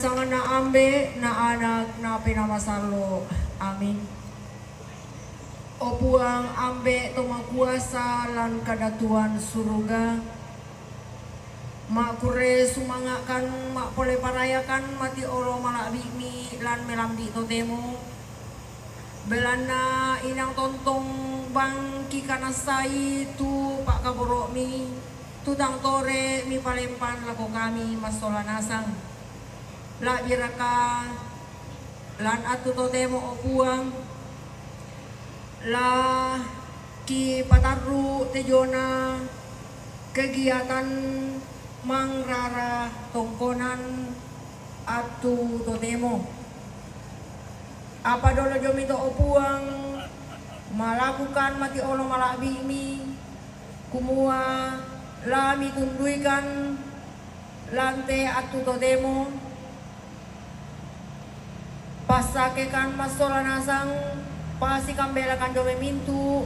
Sangan na ambe na anak na pinamasalo. Amin. O puang ambe tumakuasa lan kadatuan suruga. Makure sumangakan mak pole parayakan mati olo malakbi mi lan melambi totemo. Belana inang tontong bang kikanasai tu pak kaborok mi. Tutang tore mi palempan lako kami masola nasang. La biraka lan atu totemo opuang la ki pataru tejona kegiatan mangrara tongkonan atu totemo apa dolo jomito opuang melakukan mati olo malabi mi kumua la mi tunduikan lante atu totemo pasakekan masola nasang pasi kambelakan jome mintu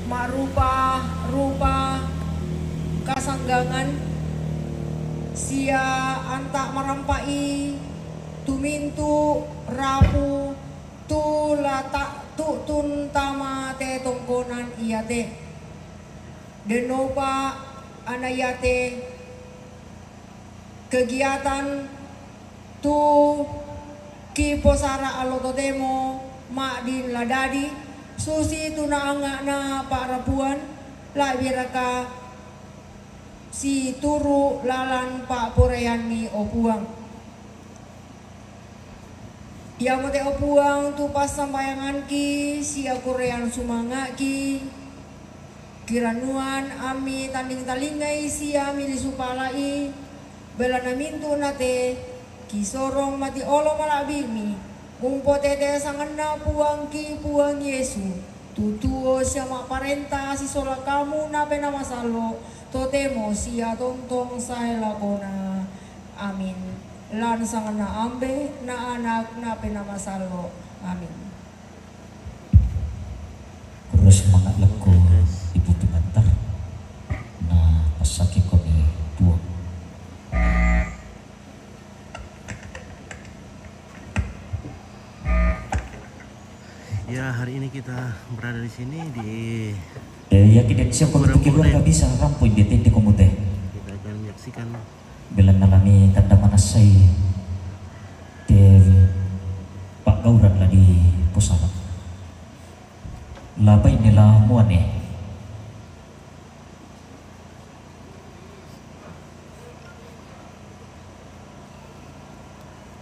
marupa rupa kasanggangan sia antak merampai tumintu rapu tu lata tu tun tama te tongkonan iate denopa anayate kegiatan tu ki posara alototemo mak din ladadi susi tuna angak na pak rapuan la biraka si turu lalan pak porean mi opuang ya mate opuang tu pas sambayangan ki si akurean sumanga ki kiranuan ami tanding talingai si ami disupalai belana mintu nate kisorong mati olo malabimi kumpo tete sangana puang ki puang Yesu tutuo siya parenta si sola kamu na pena masalo totemo siya tontong sa lakona amin lan sangana ambe na anak na pena masalo amin. Kurus semangat leko ibu pimantar na pasaki ko ni tuo. Ya, hari ini kita berada di sini di Ya tidak siapa untuk keluar nggak bisa rampoy di titik komute. kita akan menyaksikan Bila nalami tanda manasay di Pak Gauran lah di pusara. Labay nila muan eh.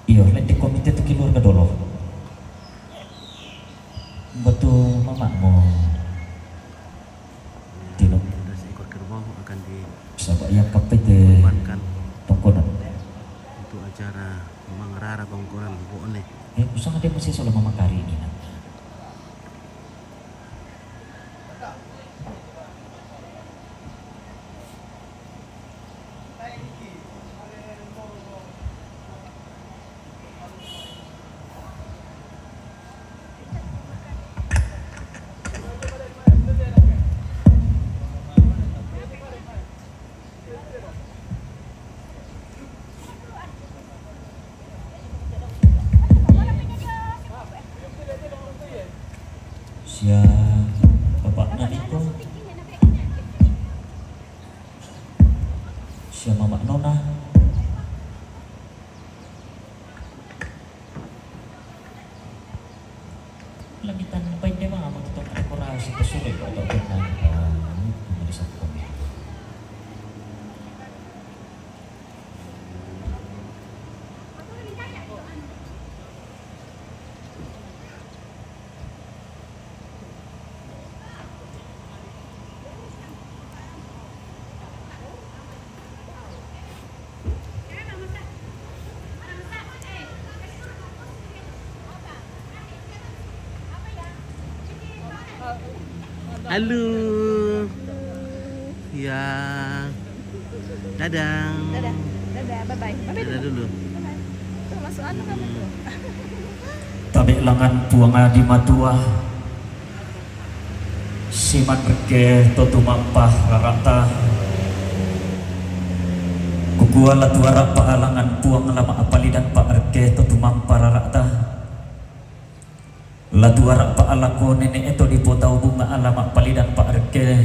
Iyo, nanti komite tu keluar ke dolo. Betul mama mau tilok ada seekor kerbau akan sabak yang kapit dikorbankan tongkonan. untuk acara mengerara tongkonan Bone. Usang ada masih soal mama kari ini nak. Sia bapak naniko, sia mama nona, lamitan baik dia mah amat kita dekorasi kesulit atau benar menulis aku. Halo. Ya. Dadah. Dadah, dadah, bye-bye. Bye-bye Dadah dulu. dulu. Bye-bye. Tuh, masuk anu kamu tuh. Tabi langan puang adi matua, siman reke totu mampah rarata, kuku Kuala tuara paalangan puang lama apalidan pa arke to tumang pararakta. La tuara paalako nenek eto di potau bunga alama palidan pa arke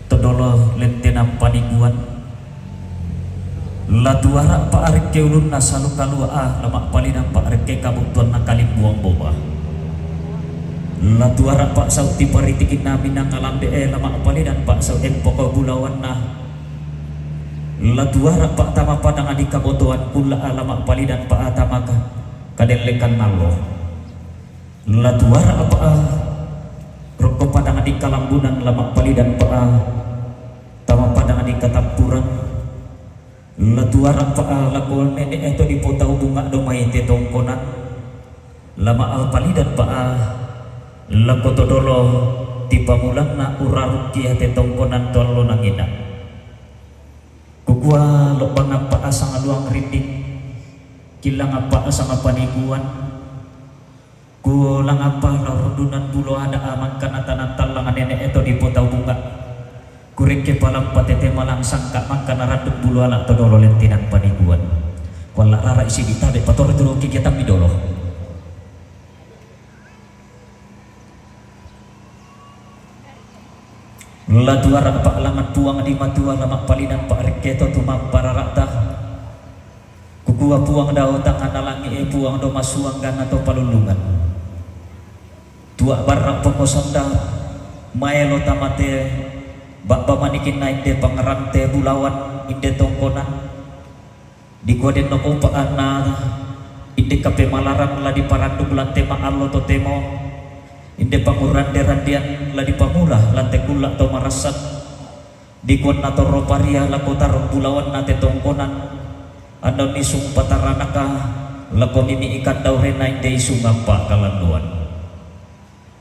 to dolo lentenam paniguan. La tuara pa arke ulun na salu kalua lama palidan pa arke kabutuan na kalim buang boba. La tuara pa sauti paritikin namin ng alambe lama palidan pa sa empoko bulawan na. La tuara pa tama padang adik kabotoan kula alama palidan pa atamaka kadelekan nalo. La tuara pa roko padang adik kalambunan lama palidan pa tama padang adik katapuran. La tuara pa lakol nenek eto di potau bunga domai te tongkonan lama al palidan pa la kotodolo tipa mulang na uraruki te tongkonan tolo nangina. Kukua lo pangapa asang aluang rindik kilang apa asang paniguan kulang apa larudunan bulo ada aman kanatan talangan nenek eto di potau bunga kureke palang patete malang sangka mangkana raduk bulo ala todolo lentinan paniguan wala rara isi ditabe pator dulu kegiatan midolo. La tuara pak lamat puang di matua lamak palidan pak reketo tumam para rakta kukua puang dao tangan alangi puang do masuang gan atau palulungan tua barak pokosam da maelo tamate bakba manikin naik de pangerante bulawan inde tongkonan di koden no pa ana inde kape malaran la di parandu lante ma allo to temo inde panguran derandian la di pamula lante kula to marasat di kon nato roparia la kota bulawan nate tongkonan ando nisung pataranaka la komimi ikan daure naik de sungapa kalanduan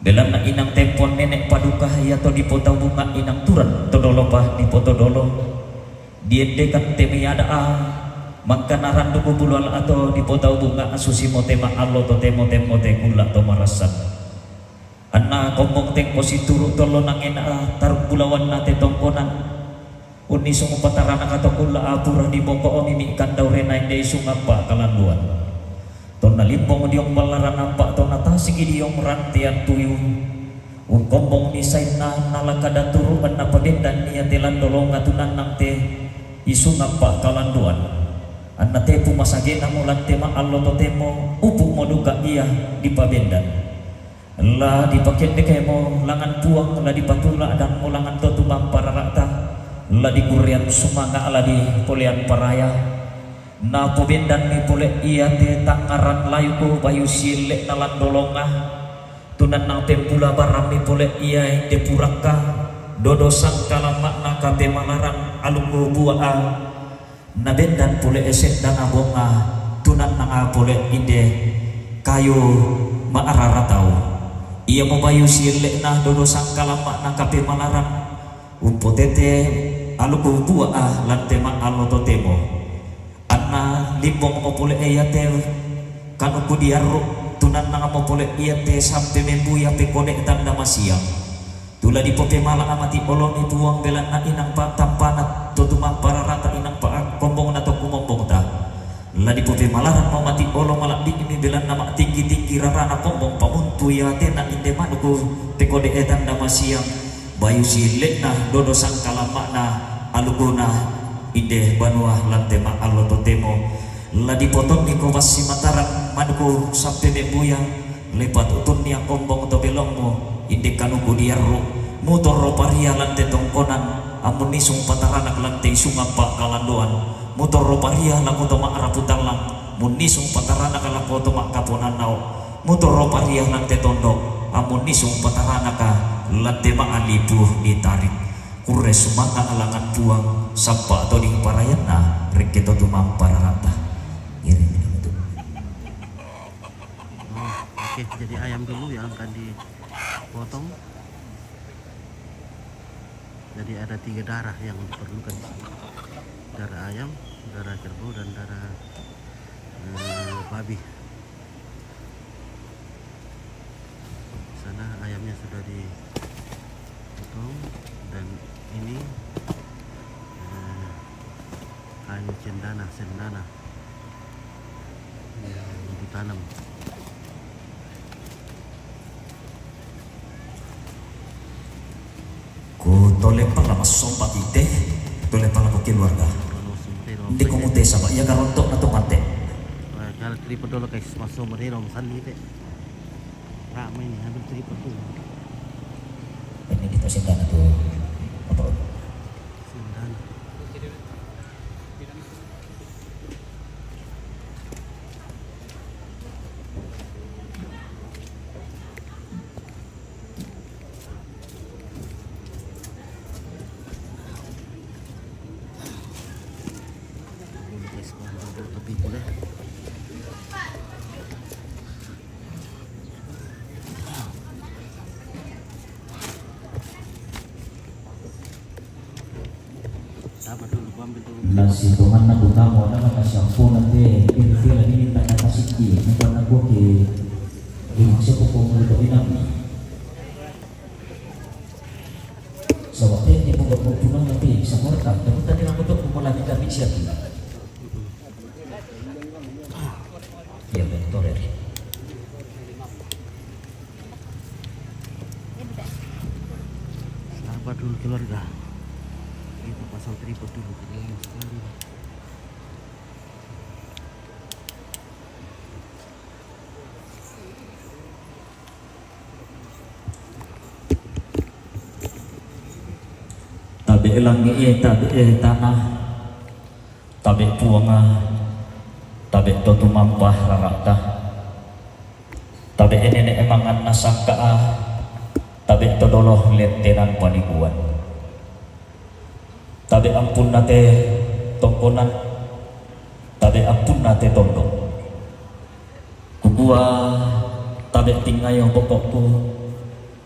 dalam na inang tempon nenek paduka ya to di potau bunga inang turan to dolo pa di poto dolo diende kan temi ada maka narandu bulual atau di potau bunga asusi motema allo to temo temo te kula to marasat anna kombong teng posituru tolo nangena taruk bulawan nate tongkonan uni sungu patarana kato kula apura di bongko omimi ikan daure naik de sungapa kalanduan tona limbong diong balaran nampak tona tasik diong rantian tuyu kombong ni saina nalakada turu anna padendan niya telan dolong atunan nang te isungapa kalanduan anna tepu masagena mulan tema allo to temo upuk moduka iya di pabendan la dipaket dekemo langan puang la dipatula dan mulangan to tumang para rakta la di kurian sumanga ala di polian paraya na pobendan ni pole iya te tangaran layu ko bayu silek nalan dolonga tunan nang tempula baram ni pole iya de puraka dodo sangkala makna kape malaran alunggo buaa na bendan pole esek dan abonga tunan nang pole ide kayu maarara tau ia mabayu silek nah dodo sangkala makna kape malaran umpotete aluku buah lantema alo totemo anna limbong mopole eyate kanuku diaruk tunan nang mopole eyate sampai membuya pekone tanda masiang tula di pope mala amati oloni tuang belan na inang pa tampanat tutuma para rata inang pa kombong na to kumombong ta la di pope malaran mau mati olong malak di ini belan nama tinggi rarana kombong pamuntu ya tena inde manuku pekode tanda masiang bayu silek nah dodo sangkala makna alugona inde banua lantema allo totemo la dipotong ni ko wasi mataran manuku sampai membuya lepat utun ni kombong to belongmo inde kanuku diarro motor roparia lante tongkonan amun nisung pataranak lante sungapa kalandoan motor roparia laku to maaraputalang munisung pataranak laku to makaponan nao motor roparia lante tondok amun nisung pataranak lante maalipuh ditarik kure sumanga alangan buang sampa atau di parayana reketo tumang para rata ini itu. Oke, jadi ayam dulu yang akan dipotong. Jadi ada 3 darah yang diperlukan di sini. Darah ayam, darah kerbau, dan darah babi. Sana ayamnya sudah dipotong dan ini kayu cendana sendana yang ditanam. Ku tole pala masompa ite, tole pala ko keluarga. Kalau sumber Hindi ko mute sa ba, iya garontok na tungante. kalau tripod dulu guys, masuk mereka masali deh. Ramai nih, hampir tripod tuh. Ini dito sindana to. Apa? Sendana. Dulu guys, kalau dulu tepi boleh. Dapat dulu gua ambil dulu. Nasi tuman na utamo na nakasyampo nanti pinfila ini tak nakasiki nukon na ko ki imaksud ko kung ito inami sa waktu ini po magpupunang natin sa morta dapat tadi lang ito kumulami kami siya ya betul ya Sabar dulu keluarga. Kita pasang tripod dulu, lama sekali. tabi elangi tabi tanah tabi puanga tabi totu mampah rarata tabi ini emangan nasangka tabi todoloh lentenan panikuan tabi ampun nate tongkonan tabi ampun nate tondok kukua tabi tingayong pokokku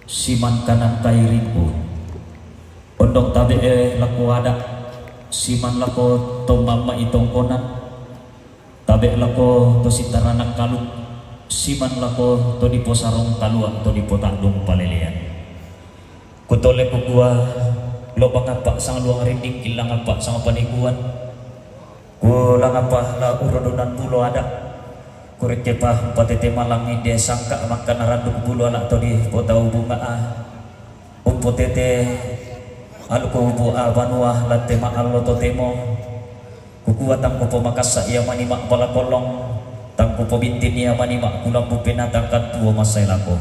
siman kanan kairinku ondong tabi laku ada siman lako to mama itongkonan tabi lako to sitaranak kaluk siman lako to di posarong kaluan to di potandung palelean kutole kukua lo bangapa sang luang rinding kilang apa sang panikuan kulang apa la urodonan bulo ada kurek cepa patete malang ide sangka makan naranduk bulo anak to di potau bunga umpotete alko bu abanuah lante ma allo to temo kukuat tangko pemakasa ia manimak pala kolong tangko pebintin ia manimak kulang bu penatangkan tuo masai lako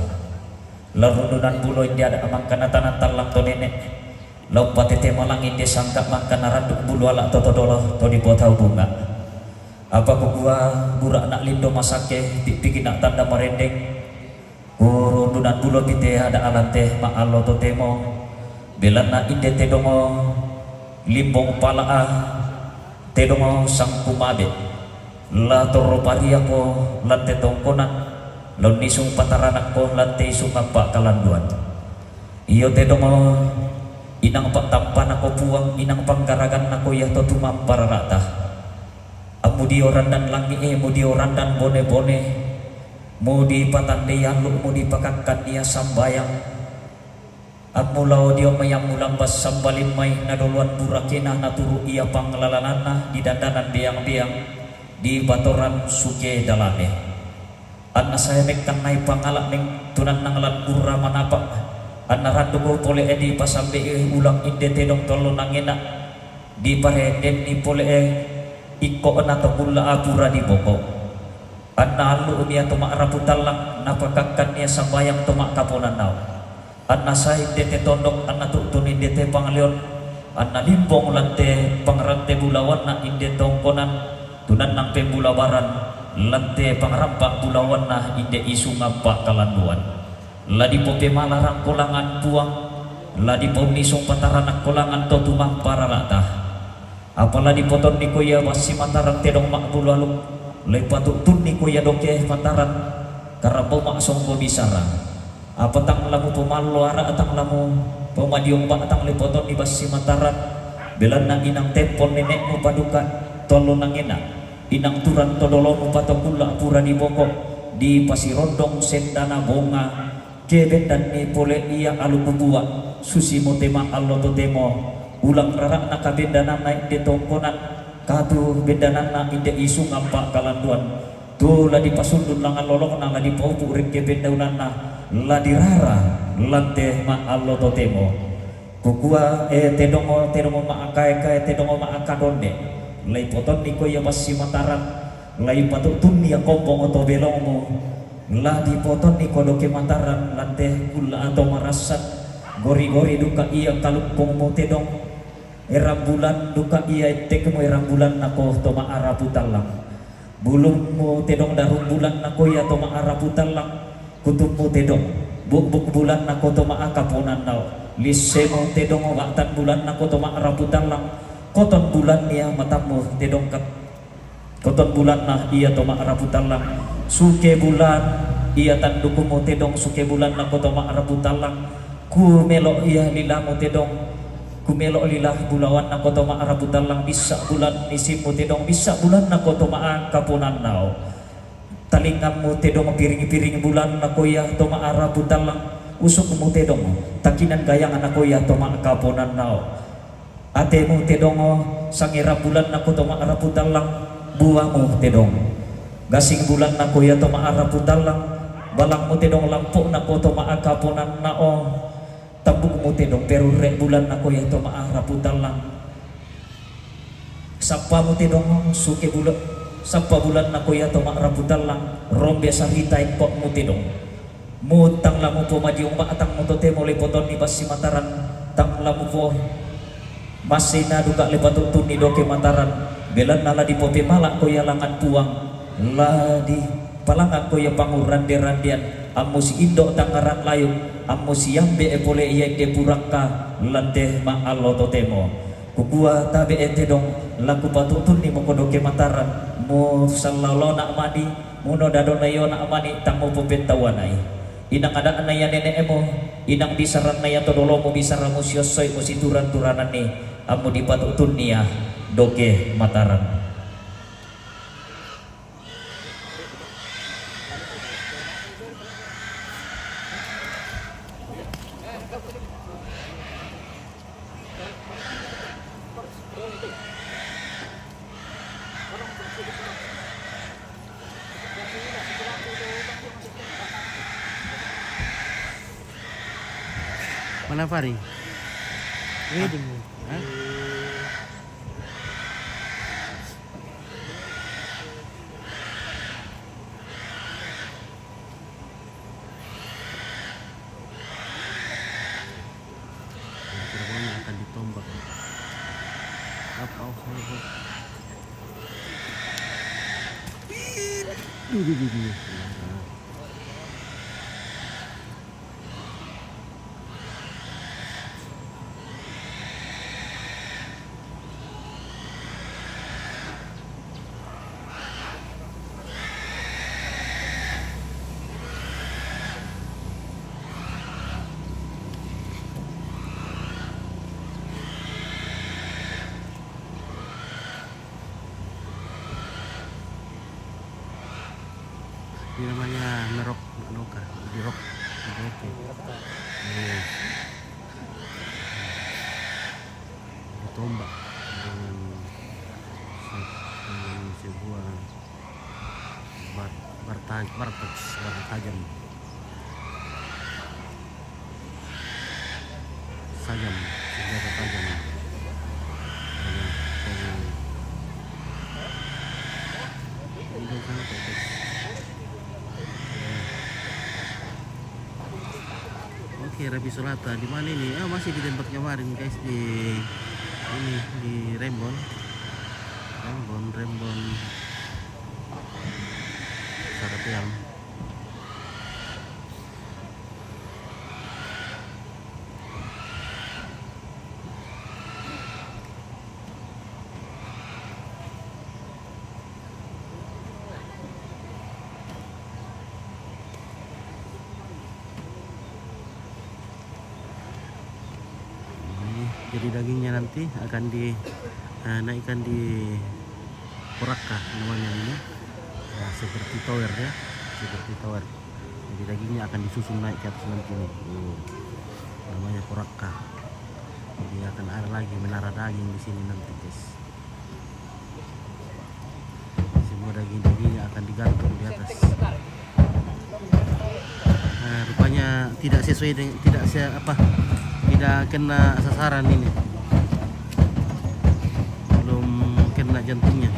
larudunan bulo indi ada amangkana tanah talang to nenek lau patete malang indi sangka mangkana randuk bulu alak to todolo to di potau bunga apa kukua burak nak lindo masake pikin nak tanda merendeng kurudunan bulo pite ada alante ma allo to temo belana inde tedongo limbong palaa tedongo sang kumabe la toro paria ko lante tongkonan laun nisung pataranak ko lante isung apa kalanduan iyo tedongo inang pak tampan ako puang inang panggaragan ako ya to tumampar rata amudi orang dan langi mudi orang dan bone bone mudi patande yaluk mudi pakakkan dia sambayang Amulau dia mayang bas sambalin may nadoluan burakina naturu ia panglalanana di dandanan biang-biang di batoran suke dalane anna saya mekkan nai pangalak neng tunan nangalan kurra manapak anna randugo pole di pasambe ulang inde tedong tolo nangena di pareden di pole iko nato kula apura di boko anna alu unia tomak raputalang napakakkan nia sambayang tomak kaponan nau anna sahid dete tondok anna tutuni dete panglion anna limbong lante pangrante bulawan na inde tongkonan tunan nang pembulawaran lante pangrampak bulawan na inde isu ngapa kalanduan ladi pope malarang kolangan puang ladi pom nisong pataranak kolangan to tumang paralata apaladi poton niko ya wasi matarang tedong mak bulalung lepatu tun niko ya doke pataran karabo mak songko bisara apa tang lamu pemalo ara atang lamu pemadiong ba atang lepoton di basi mataran belan nang inang tempon nenek mu paduka tolo nang ina inang turan todolo mu patokula pura di bokok di pasirondong sendana bonga keben dan ni pole iya alu bubua susi motema allo totemo ulang rarak nakabenda naik de tongkonan katu bendanana inde isu ngampak kalanduan tu la dipasundun langan lolong na la dipaupu ring ke bendaunana la dirara lante ma allo totemo kukua tedongo ma akae tedongo ma akadonde lai poton niko ya basi mataran lai patut tunni yang kompong atau belongmu la dipotong niko doke mataran lante kula atau marasat gori-gori duka iya kalupong mo tedong erang bulan duka iya tekemu erang bulan nako toma arapu talang bulungmu tedong darum bulan nako ya toma arapu talang kutubmu tedong buk bulan nako toma akaponan nau lisemu tedong waktan bulan nako toma arapu talang koton bulan ya matamu tedong kat koton bulan nah iya toma arapu talang suke bulan iya tandukumu tedong suke bulan nako toma arapu talang ku melok iya lilamu tedong kumelo lilah bulawan nako toma arabu talang bisa bulan nisimu tedong bisa bulan nako toma kapunan nao talingamu tedong piring bulan nako ya toma arabu talang usukmu tedong takinan gayangan nako ya toma kapunan nao atemu tedong sangira bulan nako toma arabu talang buamu tedong gasing bulan nako ya toma arabu talang balangmu tedong lampuk nako toma kapunan nao tabukmu tedong perurek bulan nako ya toma arapu talang sapamu tedong suke bulan sapa bulan nako ya toma arapu talang rombe sarita ikokmu tedong mutang lamu po madiung maatang mo tote mo lepoton ni basi mataran tang lamu po masina duka lepatutun ni doke mataran belan nala di pope malak ko ya langan puang ladi palangan ko ya panguran derandian amu si indo tangaran layung amu si yambe pole iya de puraka lante ma allo totemo kukua tabe tedong laku patutun ni mo kodoke mataran mo sallallahu nak mani muno dadona yo nak mani tamu popentawanai inang ada anaya nenek emo inang disaran naya todolo mo bisara mo siosoi mo situran turanan ni amu dipatutun niya doke mataran. Mana Fari? Wedding. Hah? Cirebon akan ditombak. Apa usahanya? Duh. Ini namanya merok anoka dirok oke ditombak dengan sebuah bar tajam senjata tajam Oke, Rabi Solata di mana ini? Masih di tempat kemarin guys di ini di Rembon Sarapiang. Jadi dagingnya nanti akan dinaikkan di poraka namanya ini ya, seperti tower ya, seperti tower. Jadi dagingnya akan disusun naik ke atas nanti nih, namanya poraka. Jadi akan ada lagi menara daging di sini nanti guys. Semua daging-dagingnya akan digantung di atas. Nah, rupanya tidak sesuai dengan tidak kena sasaran ini. Belum kena jantungnya.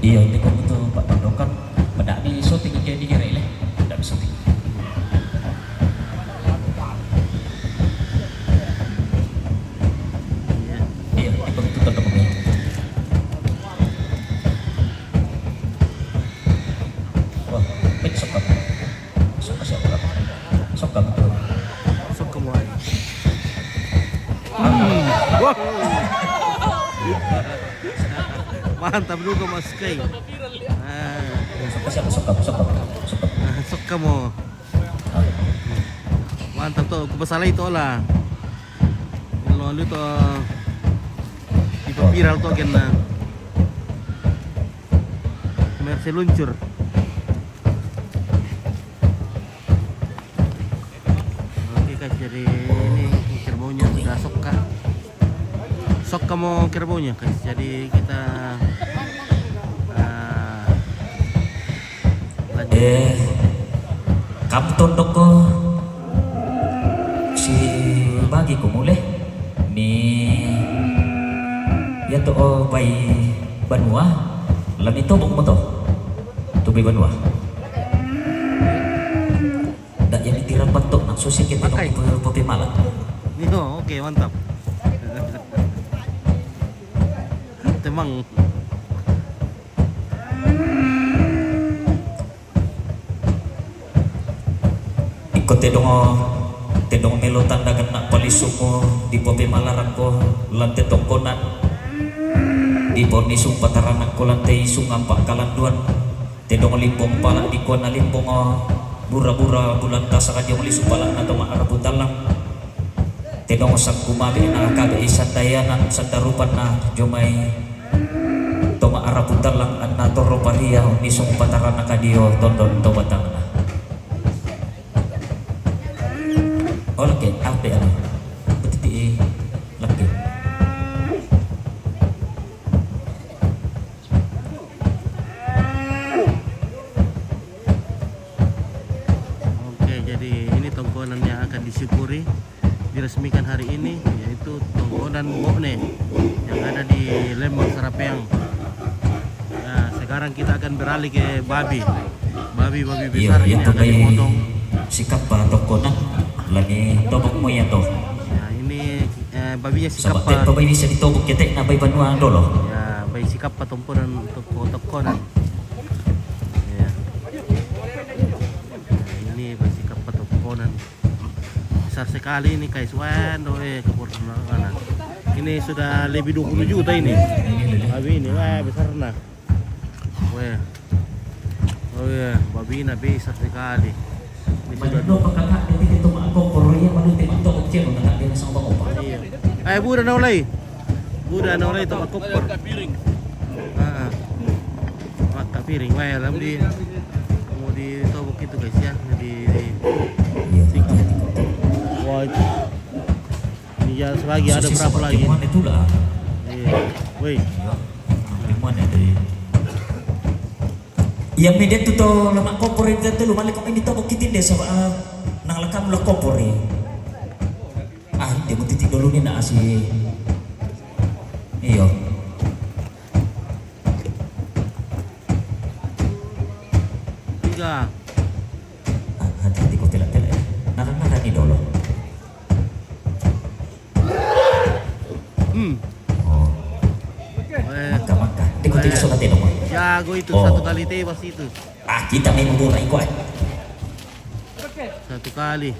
Iya, ini kok betul Pak Pandokan. Pada ni syuting ke di kira leh. Tak syuting. Iya. Iya, ini betul tak apa. Wah, baik sok. Sok siapa? Sok betul. Sok kemuai. Wah. Mantap juga Mas Kai. Siapa sok. Sok kamu. Mantap tuh, kebesaran itu lah. Lalu tuh di viral tuh kena. Mercy luncur. Oke guys, jadi ini kerbaunya sudah sok kah? Sok kamu kerbaunya guys. Jadi kita lanjut. Kamu tondok ko si bagi ko mulai ni ya to bay banua lami tobok mo to bay banua dak yang ditiram batok nak susi kita Pakai. no popi malam Nio, oke mantap. Temang. ikut tedong melo tanda kena palisumo di popi malaran ko lante tongkonan di boni sumpa taranak ko lante sungampak kalanduan tedong limpong pala di ko na limpong bura-bura bulan tasaka di muli supala na toma arabutalang tedong sang kumabi na kabe isandayanan sandarupan na jomay toma arabutalang an na toro paria ni sumpa taranak kadio tondon to batang na. Oh lagi, apa ya? Betul lagi. Oke, jadi ini tongkonan yang akan disyukuri diresmikan hari ini, yaitu tongkonan Bokne yang ada di Lembang Sarapeang. Nah, sekarang kita akan beralih ke babi besar ini akan dipotong. Sikap para tongkonan lagi tobok mo ya to. Nah, ini babinya sikap Sabat babi bisa ditobok kita na bay banua dolo. ya, bayi sikap patomponan untuk tokonan. Ya. Nah, ini bayi sikap patomponan. Besar sekali ini guys. Waduh, kepurnakan. Ini sudah lebih 20 juta ini. Babi ini, wah besar nah. Wah. Oh ya, babi ini besar sekali. Ini sudah Sudah pagkakak dito to maako poroya maluti matobok tiyan na natin sa bang opa. iya. Buda na ulay. Buda na ulay ito makupor. Maka piring. Wah, alam di mau ditobok itu guys ya. Di sikap. Wah. Ini ya selagi ada berapa lagi? Cuman itu lah. Iya. Woi. Mana dari yang media tu to lemak kopor itu tu lumalik kau ini tobok kitin desa nang lekam lo kopor dia mau titik dulu ni nak si iyo Tiga. hati-hati kau telak-telak nak ni dulu oh maka ikut tidak suka tidak mau Jago itu Oh. satu kali tebas itu. kita main bola ikut Satu kali.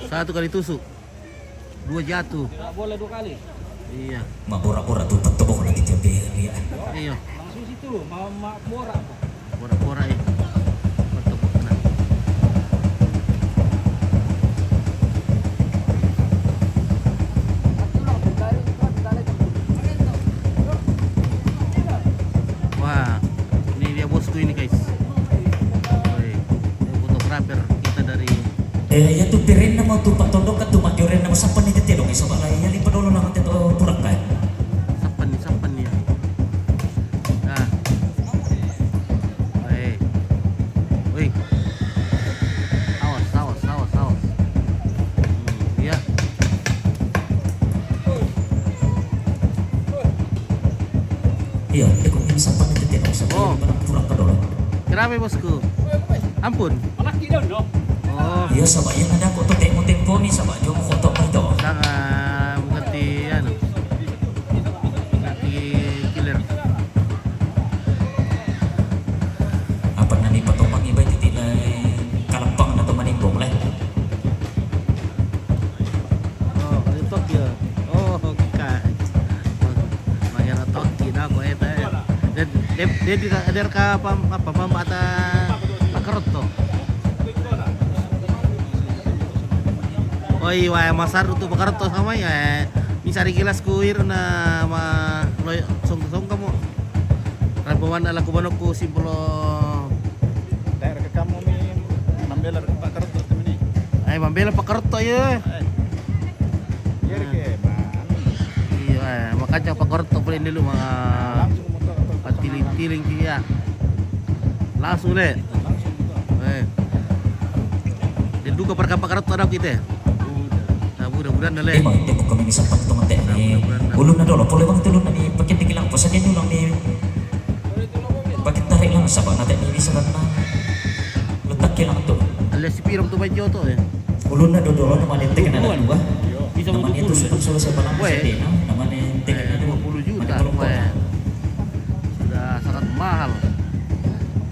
Satu kali tusuk. Dua jatuh. Tak boleh 2 kali. Iya. mak pura-pura tu tebok lagi tiap dia Iya. Langsung situ, mak borak. Pura-pura ya. Bertepuk kena. Wah, ini dia bosku ini guys. Woi, ini fotografer kita dari ya tu pirin nama tu pak tondok kan tu mak joren nama siapa ni dia dong isa balai ya lipat Iya, ikut ini sampai nanti tidak usah. Oh. Pura dulu. Kenapa bosku? Ampun. Malaki daw, no? Oh, Iya, sabak yang ada kok tuh tempo ni sabak jom foto itu. sangat ganti ano. Ganti killer. Apa nanti patomang iba itu tidak kalampang atau manimbong lah. Oh, itu Tokyo. Oh, kan. Mayar Tokyo na ko eta. Dia ada ka apa mama ata pakarot to. Oi, wah masar tu pakarot to sama ya. Misari kilas kuir na ma loy song kamu. Rabawan ala kubanok ko simbolo. Daerah ke kamu ni membela Pak Kartu tu ni. Ay mambela pakarot to ya. Ya ke, Iya, makanya pakarot to pulin dulu mga langsung motor atau patiling-tiling dia. Langsung deh. langsung motor. Dia duga pakarot to ada kita. Nah, mudah-mudahan na le. Emang hindi ko kami nisapang tumate ni ulun na dolo. Pulay bang tulun na ni pakit tigilang. Pasadyan nyo lang ni pakit tarik lang sabak natin ni isalan na. Letak lang to. Alias si Pirong tu bajo to eh. Ulun na dolo naman yung tingin na dua. Bisa Naman itu 20 sudah selesai palang Weh. sedih na. Naman yung tingin na 20 juta weh. Sudah sangat mahal.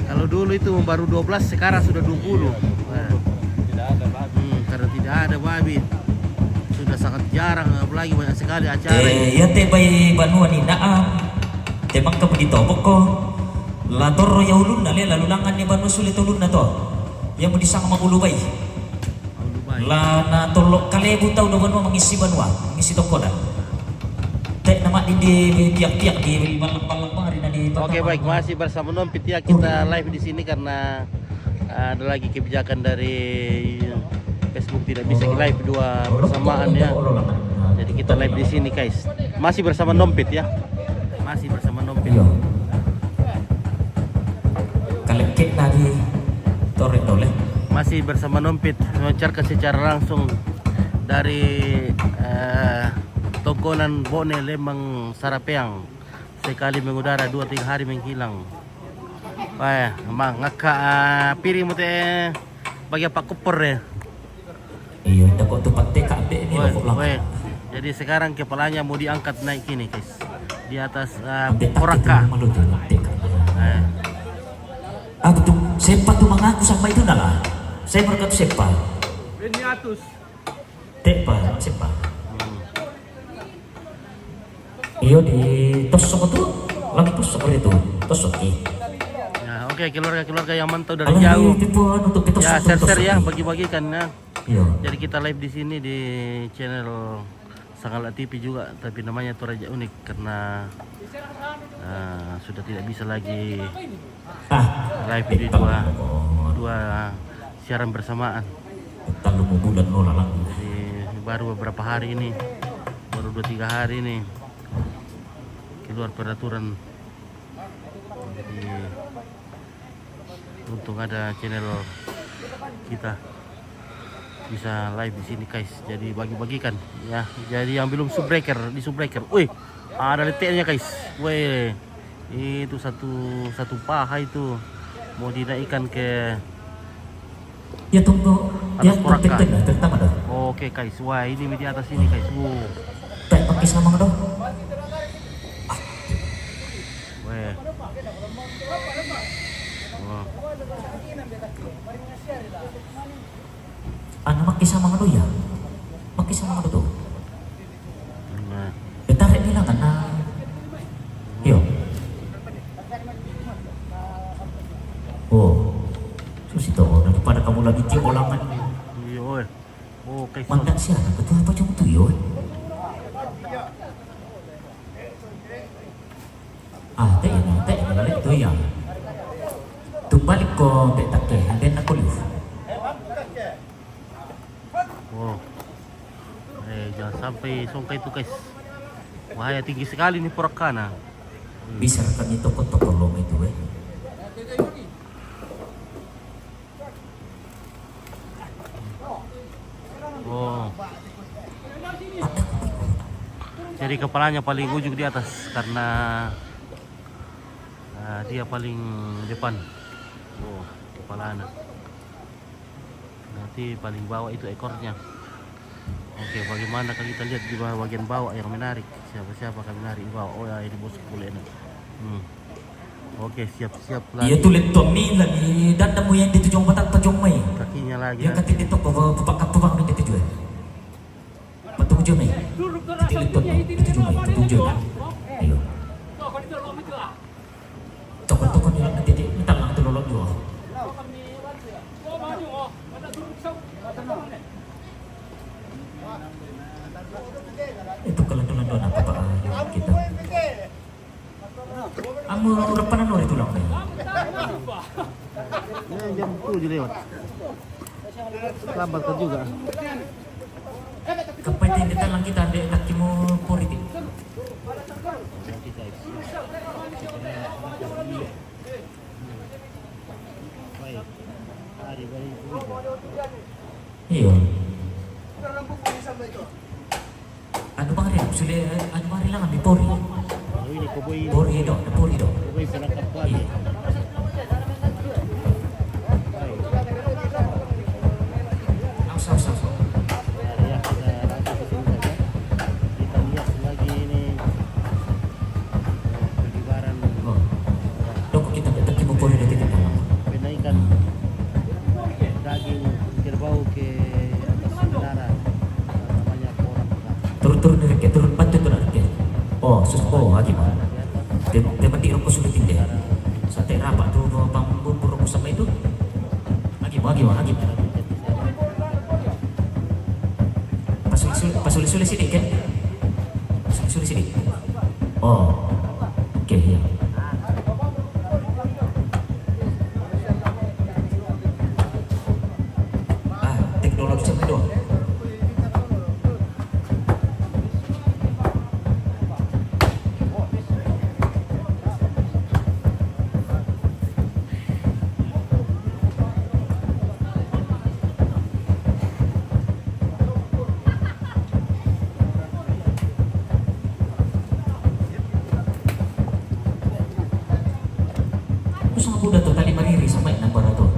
Kalau dulu itu baru 12, sekarang sudah 20. Weh. Tidak ada lagi. Karena tidak ada babi. Sudah sangat jarang, apalagi banyak sekali acara. Ya te bay banua ni naam. Te bang ka begitu poko. La torro ya ulun na le lalu langan ni banu sulit ulun na to. Yang mo disang mangulu bay. Oh, Dubai. La na tolok kalebu tau do banua mangisi banua, mangisi toko dah. Te nama di piak-piak di balang-balang hari na di Oke baik, masih bersama Nompit ya, kita live di sini karena ada lagi kebijakan dari Facebook tidak bisa live dua bersamaan ya. Jadi kita live di sini guys. Masih bersama Nompit ya. Masih bersama Nompit. Iya. Kalekit lagi torek dole. Masih bersama Nompit mengacarkan secara langsung dari Togonan Bone Lembang Sarapeang. Sekali mengudara 2-3 hari menghilang. Wah, emang ngaka piring mo te bagi apa kupur ya. Iya, dah kok tempat tekak dek ni Weh, kok lang. weh. Jadi sekarang kepalanya mau diangkat naik ini guys. Di atas Tekak poraka. malu tu tekak. Eh, Aku tu sepa tu mengaku sama itu dah lah. Saya berkata sepa. Beniatus. Tepa sepa. Iyo di tosok tu lagi tosok itu tosok i. ya, oke keluarga-keluarga yang mantau dari Alah jauh. itu untuk kita Ya share-share ya, bagi-bagikan ya. Iya. Jadi kita live di sini di channel Sangala TV juga, tapi namanya Toraja Unik karena sudah tidak bisa lagi live di dua siaran bersamaan. Kalau mau bulan nol lah. Jadi baru beberapa hari ini, baru 2-3 hari ini keluar peraturan. Jadi untung ada channel kita bisa live di sini guys. Jadi bagi-bagikan ya. Jadi yang belum subbreaker di subbreaker. Wih, ada leteknya guys. Wih, itu satu paha itu mau dinaikkan ke Ya tunggu. Atas Ya poraka. pertama dah. Oke guys. Wah, ini di atas ini guys. Tak pakai sama dah. Weh. Wah. Anak pakai sama dah ya. Pakai sama dah tu. Nah, Tarik ni lah karena. Yo. Oh. Susito daripada kamu lagi tiap olangan. iya, weh. Oke, Mandat siapa? Betul apa cuma tu yo. Tak ya, balik tu ya. Tu balik ko tak ke, then aku liu. Wow. Jangan sampai songkai itu guys. Bahaya tinggi sekali nih porakana. Bisa kan itu toko lom itu Oh. Jadi kepalanya paling ujung di atas karena Dia paling depan. Oh, kepala anak. Nanti paling bawah itu ekornya. Oke, bagaimana kalau kita lihat di bawah bagian bawah yang menarik? Siapa akan menarik di bawah? Oh ya, ini bos boleh enak. Oke, siap-siap lagi. Iya tulit tuang ni lagi dan nemu yang ditujung batak pajong mai. Kakinya lagi. Yang kati ditok pupang ni ditujuan. Patujuh mai. Tulit tuang ditujuh mai. Patujuh. Ayo. Tokon-tokon yang nanti entar lang tulolong juga. Itu kelantuan apa pak kita? Amu repanan itu lang. Ya, jam 10 je lewat. Lambat kan juga. Kapag tinditan lang kita, laki mo puriti. Oke guys. Baik. Hari baru Iya. Ano bang rin? Suli, ano bang rin lang di pori? ini koboy. Pori do, na pori do. Koboy penangkap kuali. Iya. Aus. Ya, kita lanjut ke sini saja. Kita lihat lagi ini pengibaran Oh. Doko kita laki mo pori do titik lang. penaikan daging kerbau ke atas menara, namanya porakka. Turun dari ke turun bantu turun ke. Oh, lagi mah. Tema di rokok sulit deh. Sate rapat tuh bang bubur rokok sama itu. Lagi mah. Pas sini kan? Sulit sini. Oh, oke ya. Teknologi sama itu. Sama Buddha tuh tali mariri sampai nambah tuh.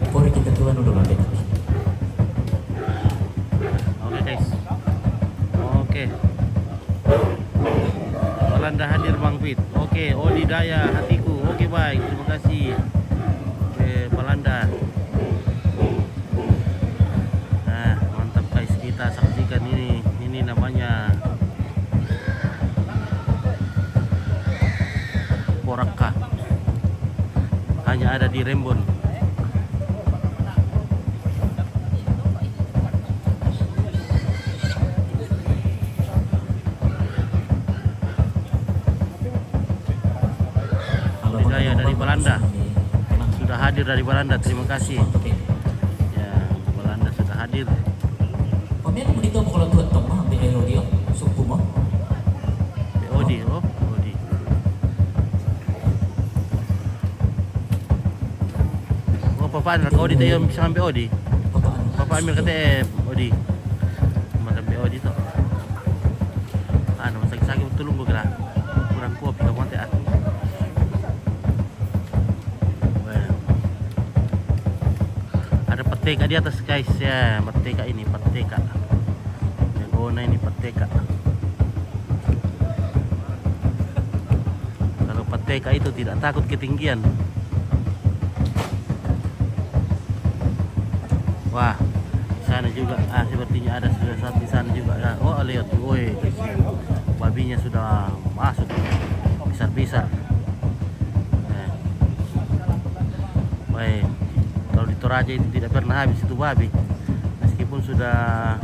Pori kita tuan udah ada. Oke guys. Oke. Belanda hadir Bang Fit. Oke, Odi Daya hatiku. Oke baik, terima kasih. Oke, Belanda. Nah, mantap guys, kita saksikan ini. Ini namanya porakka. Hanya ada di Rembon. Hidayah dari Belanda sudah hadir dari Belanda, terima kasih ya, Belanda sudah hadir. Pemilik mo dito kalau tuan tong mah BLO dia suku mo. Odi, oh Odi. Oh papaan ka Odi tayo bisa ngambil Odi. Papaan. Papa ambil kata Odi. Makan Odi to. Ano sakit-sakit betul gue kira. Kurang kopi kamu teh. Ada peteka di atas guys ya, peteka ini peteka. Jagoana ini peteka. Kalau peteka itu tidak takut ketinggian. Wah, di sana juga sepertinya ada sudah satu di sana juga. Oh lihat, woi, babinya sudah masuk besar-besar. Baik, kalau di Toraja itu tidak pernah habis itu babi. Meskipun sudah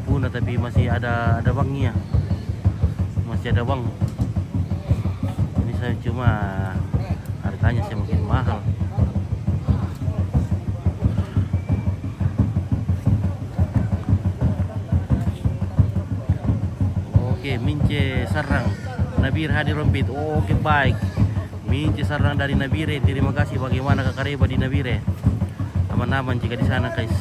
punah tapi masih ada wangnya. Masih ada wang. Ini saya cuma harganya saya makin mahal. Oke, mince sarang Nabir hadir rompit. Oke, baik. Mince sarang dari Nabire. Terima kasih. Bagaimana Kak Reba di Nabire? Aman-aman jika di sana, guys.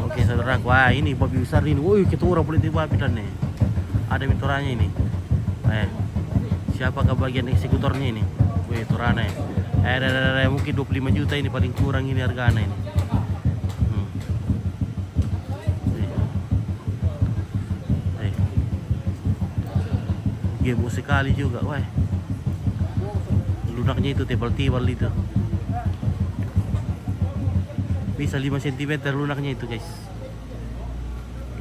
Oke, saudara. Wah, ini babi besar ini. Woi, kita orang boleh babi dan nih. Ada mitoranya ini. Siapakah bagian eksekutornya ini? Wih, torana. Mungkin 25 juta ini paling kurang ini harganya ini. Gembok sekali juga, wah. Lunaknya itu tebal-tebal itu. Bisa 5 cm lunaknya itu, guys.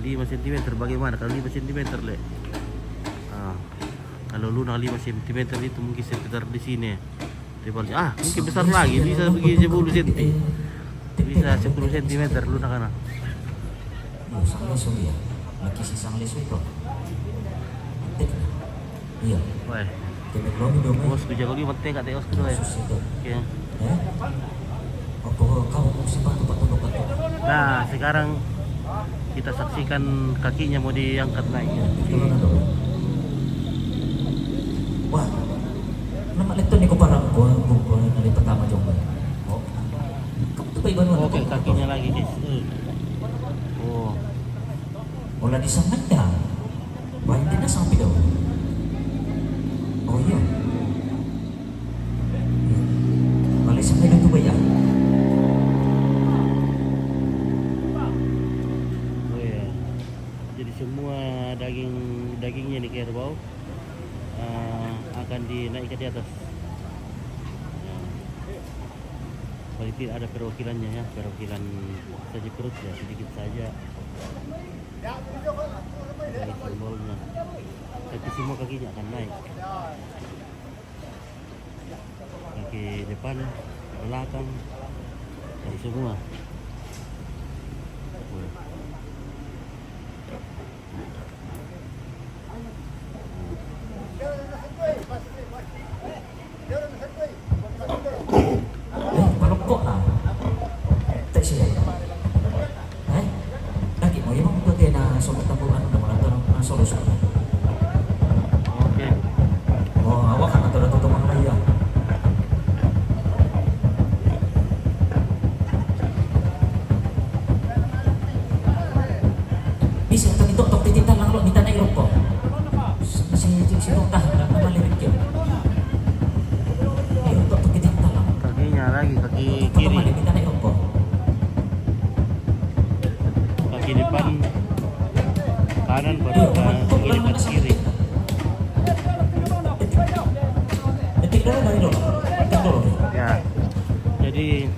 5 cm bagaimana kalau 5 cm, Le? Kalau lunak 5 cm itu mungkin sekitar di sini. Tebalnya mungkin besar lagi, bisa begini 10 cm. Bisa 10 cm lunak kana. Sang leso ya. Lagi si sang leso itu. Iya. Wah. Kebetulan dong. Bos jago lihat teh kata os kedua ya. Oke. Apa kamu mau simpan tempat tunduk? Nah, sekarang kita saksikan kakinya mau diangkat naik. Wah, nama itu nih parang gua dari pertama coba. Oh, kamu tuh baik banget. Oke, kakinya lagi guys. Oh, Olah disangat ya. Baik tidak sampai dong. Oh iya. Balik sampai dong tuh bayar. oh ya. Jadi semua dagingnya nih kerbau akan dinaikkan di atas. Paling tidak ada perwakilannya ya, perwakilan saja perut ya sedikit saja. Ini simbolnya. Tapi semua kakinya akan naik. Kaki depan, belakang, dan semua. Balok kok na? Tak siya. Lagi mo yung mga na sumat ang buwan na mga tanong solusyon. Oke. Oh, awak kan atau tutup mga raya. Bisa tapi tok tititan lang lo di tanah irok ko. Si Nota na malirik yun. Iya, tok tititan lang. Kakinya lagi, kaki kiri, Di tanah irok ko. kaki depan kanan baru kaki depan kiri. Detik dulu dari dulu. Detik dulu. Ya. Jadi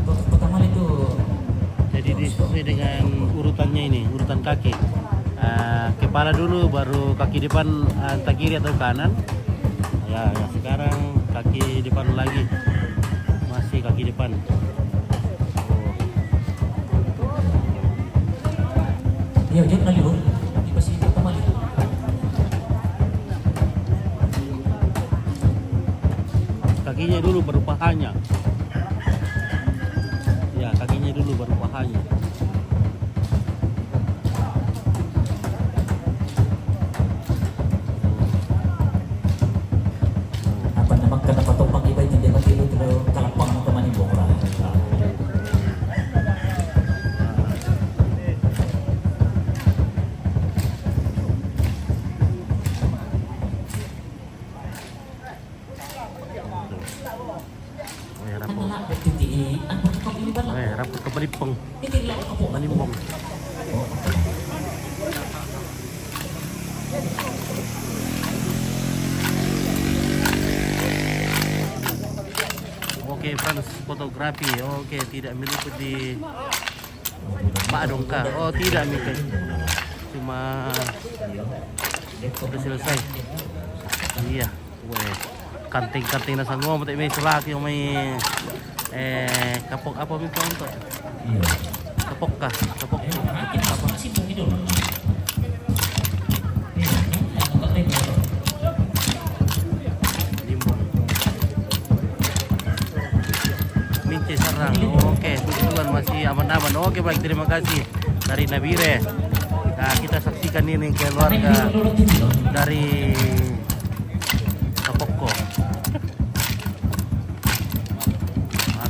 Pertama itu disesuai dengan urutannya ini, urutan kaki. Kepala dulu, baru kaki depan, entah kiri atau kanan. Ya, sekarang kaki depan lagi, masih kaki depan. iya jangan kali lu. Di pasti pertama itu. Kakinya dulu baru pahanya. Ya, kakinya dulu baru pahanya. Apa nama kenapa tumpang iba itu dia mati lu terus kalapang teman ibu orang. Rapot. Anak titi anak kau ini bala. Rapot ke Balimpong. Ini lah aku Balimpong. Oke, Frans fotografi. Oke, tidak meliputi Pak Dongka. Oh, tidak meliputi. Cuma sudah selesai. Iya, boleh. kanting-kanting na sango mo may sulaki yung may kapok apa mi to Iya. kapok ka kapok Apa sih begitu? Iya, enggak tahu. limbong minci sarang oke tujuan masih aman-aman oke baik terima kasih dari Nabire. Nah, kita saksikan ini keluarga dari Kapokko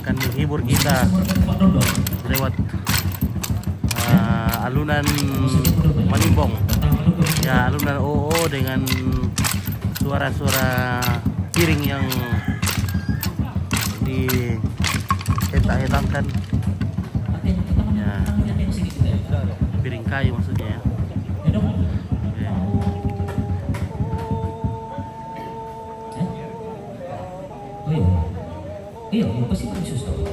akan menghibur kita lewat alunan Manimbong ya, alunan OO dengan suara-suara piring yang dihetang-hetangkan ya, piring kayu maksudnya ya. Oke. Oh iya. Iya, pasti khusus dong.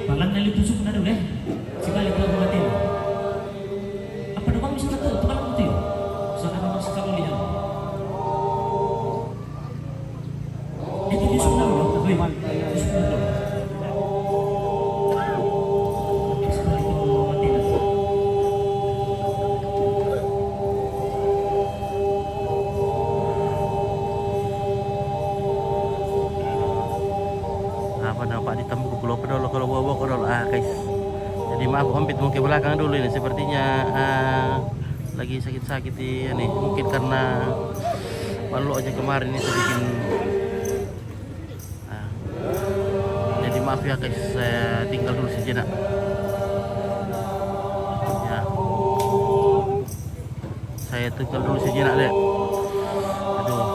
Palang nalitusok na dulu si balik lang natin. Apa naman bisa nato? Palang mo tayo. Saan naman si Karoli yan? Tusok na dulu. Tusok na dulu. Si balik lang natin. Apa nampak di tembok pulau pedol kalau bawa kodol guys. Jadi maaf hampir mau ke belakang dulu ini sepertinya lagi sakit-sakit ini mungkin karena malu aja kemarin itu bikin jadi maaf ya guys, saya tinggal dulu sejenak ya, saya tinggal dulu sejenak deh. Aduh.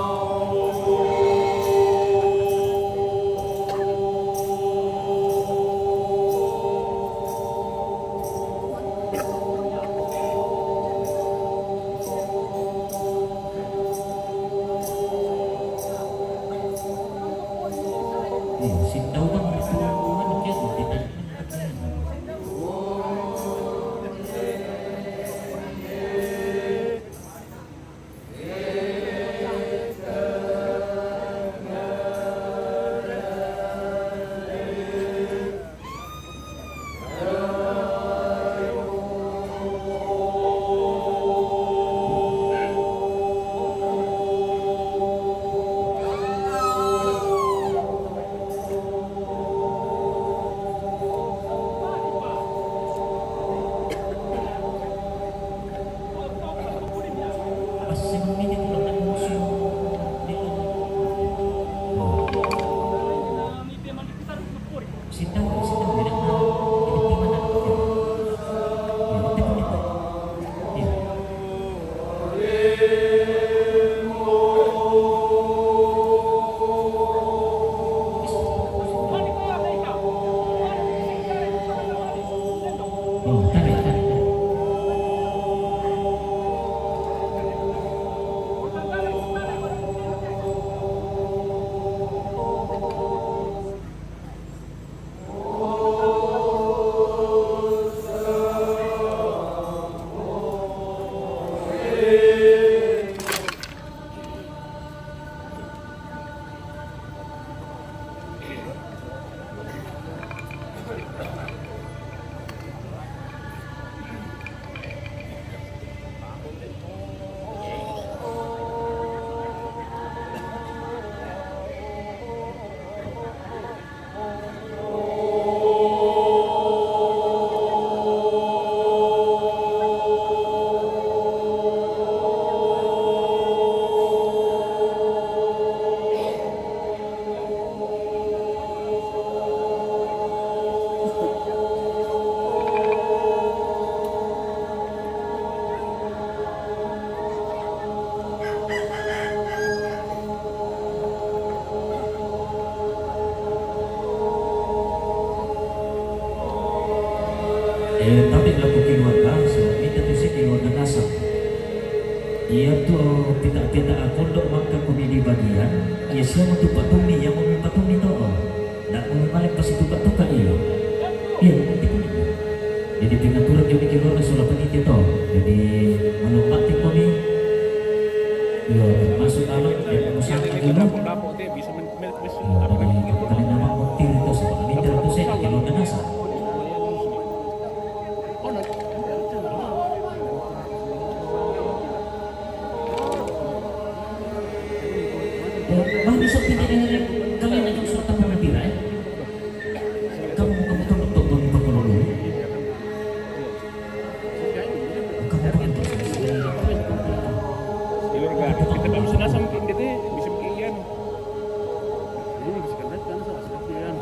Iya tuh pita-pita aku dok maka kami di bagian. Iya siapa tuh Pak Tumi yang mau Pak Tumi tuh. Nak mau balik pas itu Pak Tuka iya. Iya itu. Jadi pengaturan jadi kilo surat penitia toh. Jadi menolak tim kami. Iya termasuk alam dan usaha dulu. Dapur-dapur teh bisa Iya dari kali nama montir itu sebab minta itu saya kilo dan asa. Bang bisa pindah dengan kalian yang surat tangan nanti lah. Kamu untuk Tony Papolo dulu. Kamu pengen terus. kita tak bisa nasa mungkin dia teh bisa bikin Ini bisa kan sama seperti yang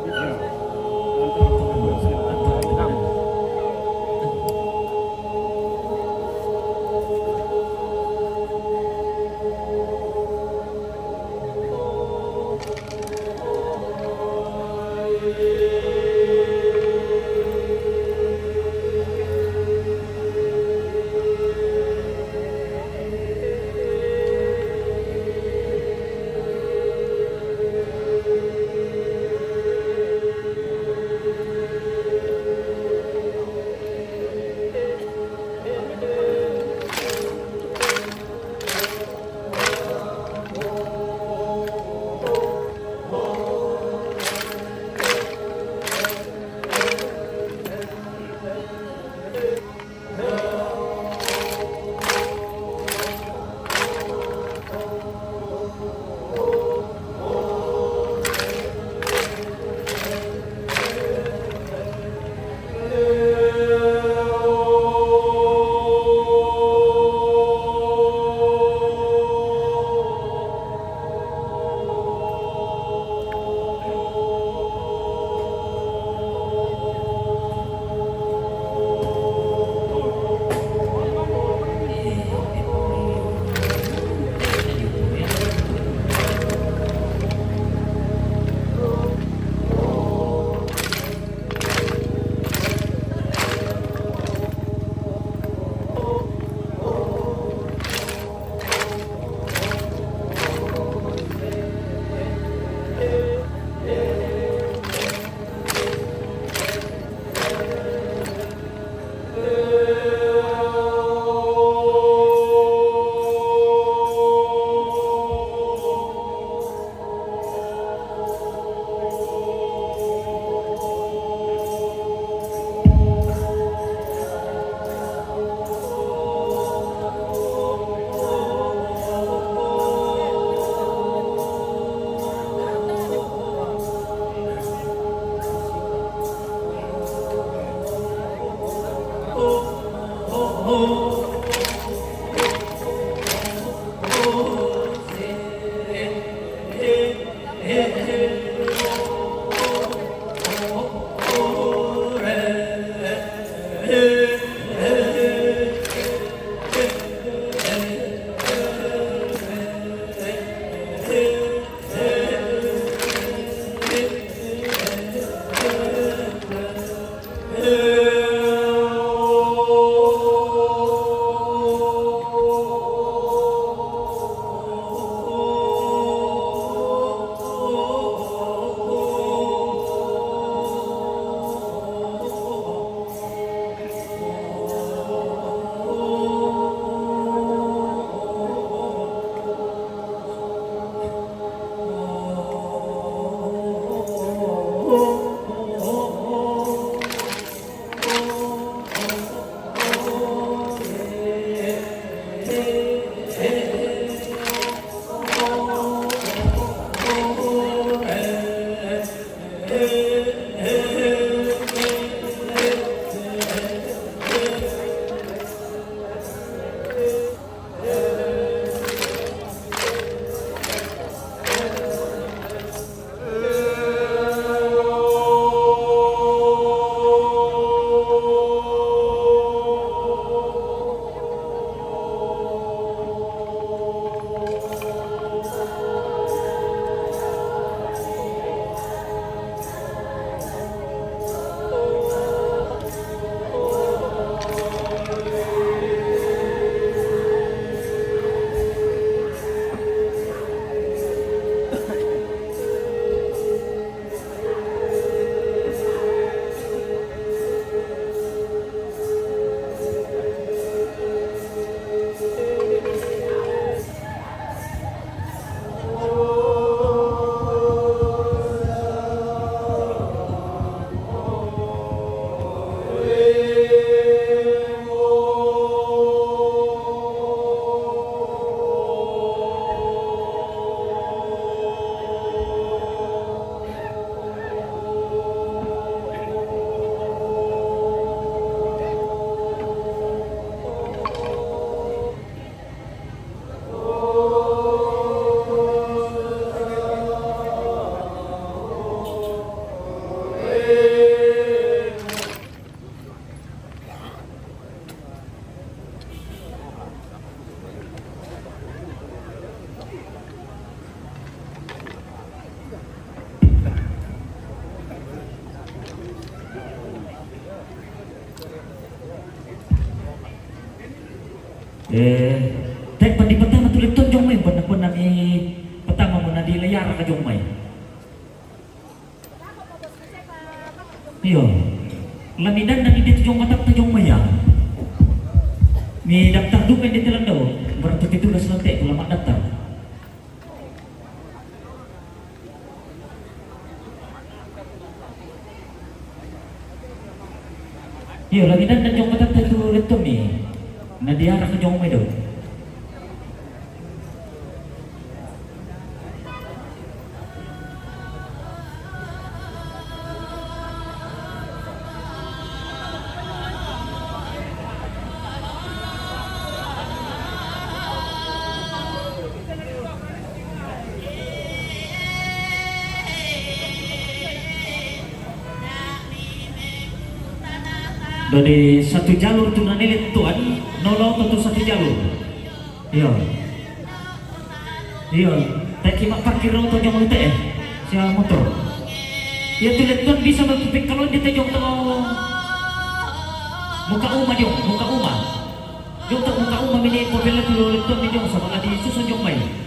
Tek pandi pertama tulis ton jong mai pernah ni pertama mana di layar ka jong mai. Iyo. Lamidan dan di jong mata ta jong mai ya. Mi daftar duka di telan daw. Berarti itu udah selesai ulama daftar. Iyo lamidan dan jong mata ta tu letom ni. Nadia ka jong mai daw. Dari satu jalur tu nanilit tuan nolong tu satu jalur. Iya. Iya. Tak kira parkir tu jong tu sia motor. Ya tu tuan bisa berpikir kalau dia jong tu muka umah jong, muka umah. Jong tu muka umah mini popular tu tuan ni jong sama lagi susun jong mai.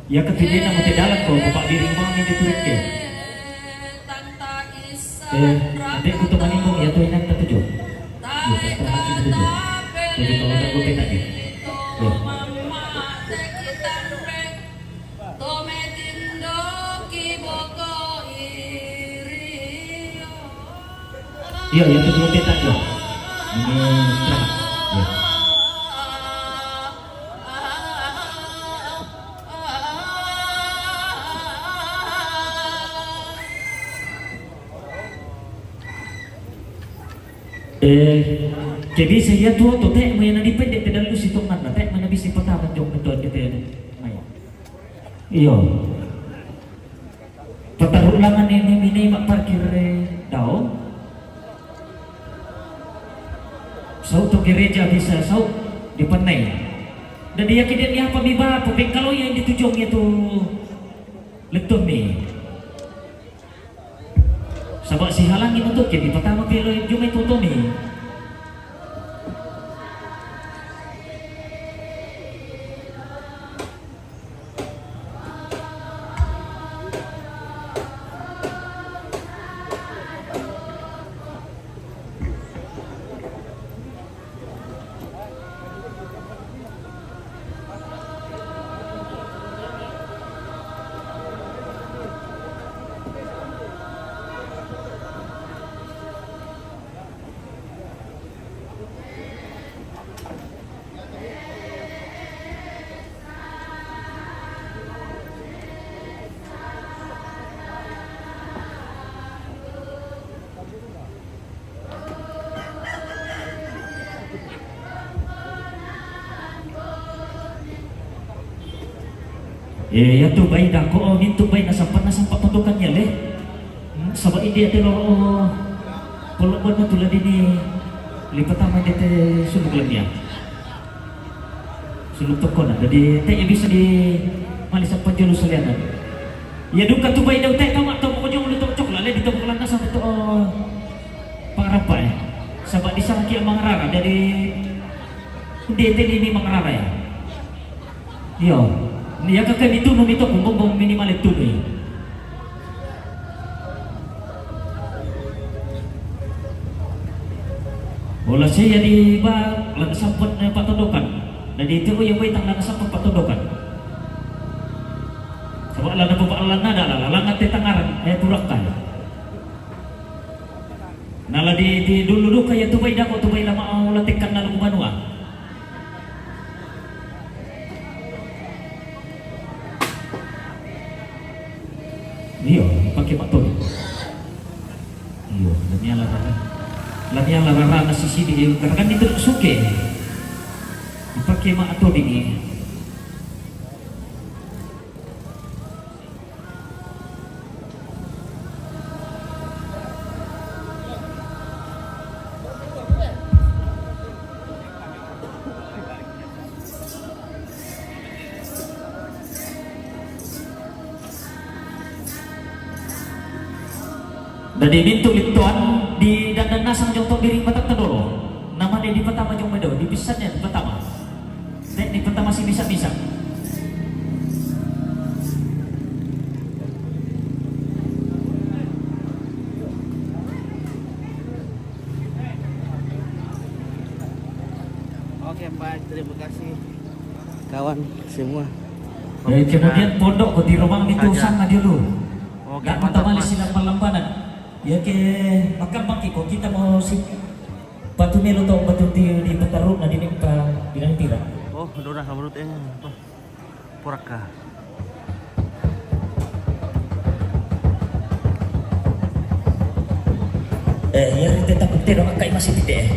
Ya ketiga nama dalam kau bapak diri mami di turun ke. Adik ku temani mong ya tuh enak tak tujuh. Ya setelah itu tujuh. Jadi kalau tak gue tadi. Ya. Iya yang kedua kita tadi. Ini istirahat. Ya. Jadi saya tua tu tek main nadi pendek tidak lulus itu mana tek mana bisa pertama jom betul kita main. Iyo. Pertaruh langan ini mak parkir dao. Sau tu gereja bisa sau di penai. Dan dia kira ni apa biba puping kalau yang ditujung itu letup ni. Sebab si halangin untuk jadi pertama pelo jom itu tu ni. Ya tu bayi dah ko ni tu bayi nasampat tundukannya leh. Sebab ini dia loro kalau buat tu lah ini lipat taman dia suluk lagi ya. Suluk tokona. Jadi tak bisa di malisan penjuru selianan. Ya duka tu bayi dah tak tahu atau mau jong lu cok lah leh di tempat lantas sampai tu pengarapa ya. Sebab di sana kia mangrara dari dia ini mangrara ya. Yo. Ya kakak itu nomito kumbong minimal itu nih. Bola saya di bak lang sampot na patudukan. Dan itu yang baik lang sampot patudukan. Sebab lang na pupaalan na dala lang at tangaran turakan. Nala di dulu kaya tubay dako tubay lama latikan na lumanua. Iyo, pakai motor. Iyo, lamia larang nasi sini karena kan itu suke. Dipakai mak atau ini. Dari mintu lituan di dan nasang jongtong diri batak tadolo. Nama dia di pertama jong medo, di pisannya di pertama. Dan di pertama masih bisa. Oke Pak, terima kasih kawan semua. Kemudian pondok di rumah itu sang aja lu. Oke, Gak mantap, pertama di Mas. silang malambanan. Ya ke makan bangki kok kita mau si batu melo atau batu di petarung na dinimpa dengan tira. Oh, udah menurut apa? Puraka. Ya tetap tero akai masih tidak.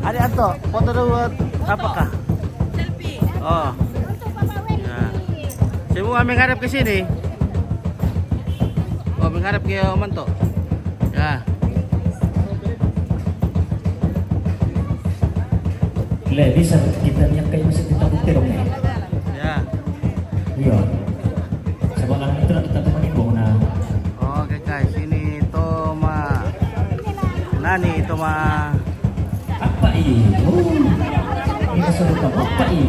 Adik Anto, foto dulu apakah? Selfie. Oh. Ya. Semua menghadap ke sini. Oh, menghadap ke Om Anto. Ya. Le bisa kita lihat kayak masih kita tero nih. Ya. Iya. Sebalang itu kita temani bona. Oke guys, ini Toma. Nani Toma. Apa ini? Ini sudah tahu apa ini?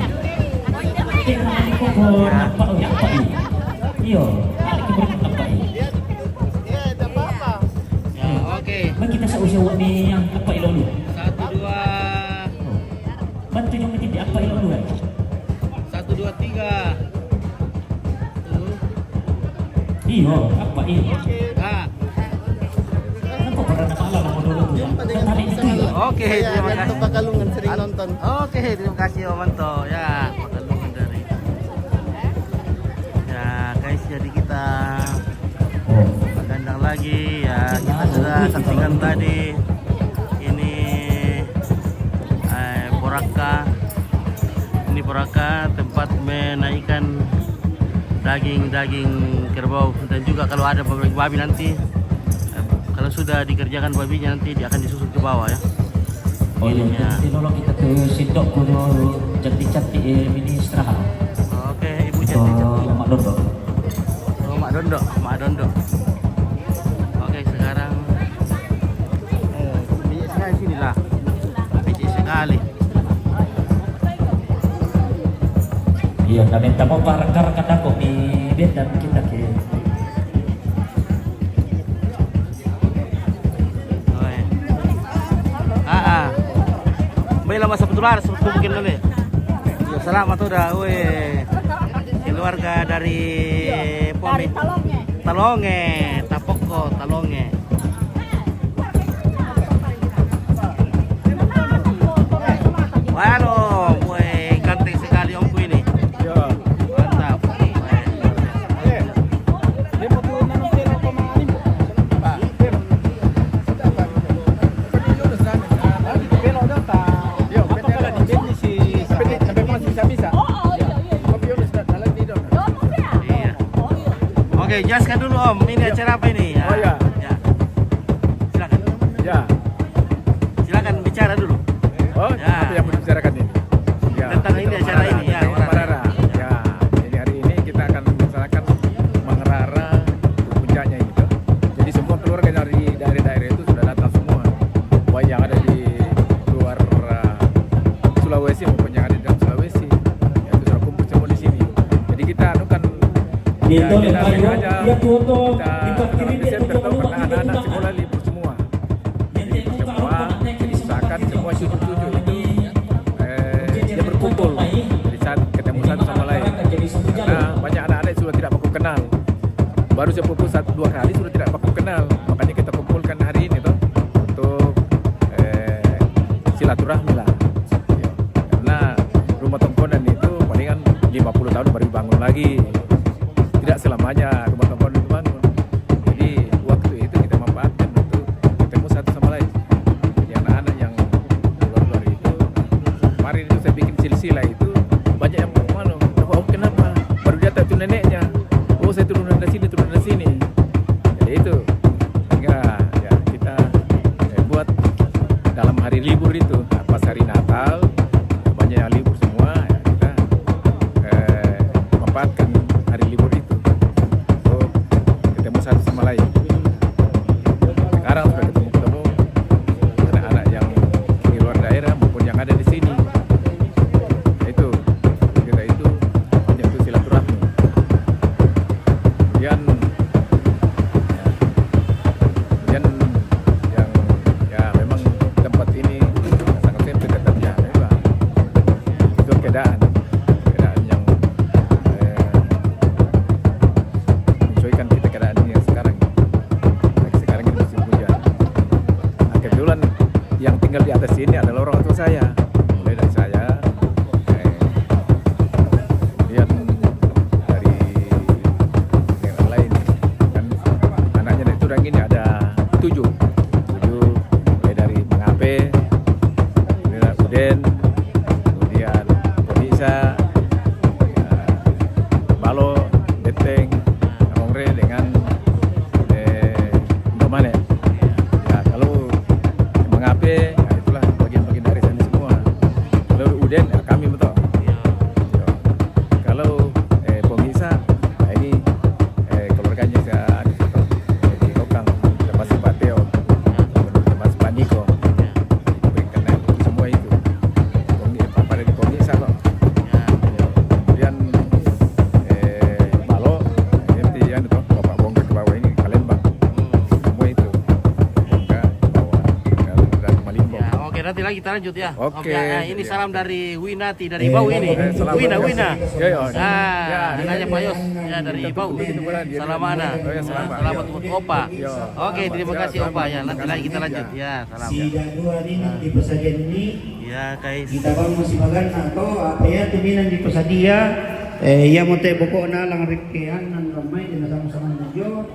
Ini kok apa ini? Iya, ini apa ini? Ya, oke. Mari kita seusia ini yang apa ini dulu? 1 2 Bantu yang menjadi apa ini dulu? 1 2 3. Iya, apa ini? Ah. Kenapa pernah kalah nama dulu tuh? Tadi itu ya. Oke, terima kasih. Pakalungan sering nonton. Oke, terima kasih Om Anto. Ya, Pakalungan dari. Ya, guys, jadi kita Oh, dandang lagi ya. Kita sudah saksikan tadi. Ini Poraka. Ini Poraka, tempat menaikkan daging kerbau dan juga kalau ada babi nanti kalau sudah dikerjakan babinya nanti dia akan disusun ke bawah ya. oh iya, Ya. jadi nolong kita ke sindok kuno cantik-cantik mini istirahat. Oke, Ibu cantik. Oh, Mak Dondo. Oh, Mak Dondo. Oke, sekarang biji sekali sini lah. Biji sekali. Iya, kami minta mau rekan-rekan aku di bed dan kita ke. Oke. Baiklah masa betulan seperti mungkin dulu. Ya, selamat udah, weh. Keluarga dari Pomi. Talonge, Tapoko, Talonge. Waduh, weh, ganteng sekali omku ini. Ya. Mantap. Dia mau turun nanti 0,5. Pak, belok dah tak. Yo, betul di sini si sampai masih bisa. Kopi udah sudah dalam di dong. Iya. Oke, jelaskan dulu Om, ini acara apa ini? Oh, ya. Ya. Silakan. Ya. Silakan bicara dulu. Oh, Ya. apa yang mau dibicarakan ini? Ya, Tentang ini tentang acara Marara, ini, ya, tentang Marara. Marara. Ya, jadi hari ini kita akan melaksanakan Marara untuk puncaknya itu. Jadi semua keluarga dari daerah-daerah itu sudah datang semua. Baik yang ada di luar Sulawesi maupun yang ada di dalam Sulawesi, ya, itu sudah kumpul semua di sini. Jadi kita anukan Dia tuh kita ayo, aja dia tuh kita dipakirin dia Desember tuh tahun anak-anak sekolah libur semua. Jadi semua usahakan semua cucu-cucu itu dia berkumpul. Jadi saat ketemu satu sama lain. Karena banyak anak-anak sudah tidak baku kenal. Baru sepupu 1-2 kali sudah tidak baku kenal. Makanya kita kumpulkan hari ini tuh untuk silaturahmi lah. Ya. Karena rumah tongkonan itu palingan 50 tahun baru dibangun lagi. Tidak selamanya rumah tongkonan dibangun. Jadi waktu itu kita manfaatkan untuk ketemu satu sama lain. Jadi anak-anak yang luar-luar itu kemarin itu saya bikin silsilah itu banyak yang malu. Oh, kenapa? Baru dia tahu itu neneknya. Oh, saya turun dari sini. Jadi itu sehingga ya kita buat dalam hari libur sini adalah orang tua saya. Mulai dari saya, kemudian dari yang lain. Kan anaknya dari Tudang ini ada 7. Mulai dari Mangape, kemudian Uden, kemudian Komisa, Balo, Deteng, Amongre dengan Domane. Ya, kalau Mangape, ya itulah bagian-bagian dari sana semua. Kalau Uden, ya kami betul. Ya. Kalau Komisa, nah ini keluarganya saya di Kokang, termasuk Pak Teo, termasuk Pak Niko. Karena semua itu Papa dari Komisa kok. Kemudian Balo, nanti yang itu Bapak Bongga ke bawah ini Kalembang. Semua itu Bongga ke bawah dari Malimbo. Ya, oke, nanti lagi kita lanjut ya. Oke. Ya, ini salam dari Winati dari Bau ini. Salam. Wina. Ya, ya. Ya, Nanya Pak Yos ya dari Bau. Salam mana? Oh, ya, salam, Pak. Selamat buat Opa. Ya. Oke, terima kasih Opa ya. Nanti lagi kita lanjut ya. Salam. Sidang 2 ini di pesajian ini Ya, guys. kita bang masih magana to apa ya tuminan di pesadia ya mo te boko na lang rikean nan ramai di sama-sama najo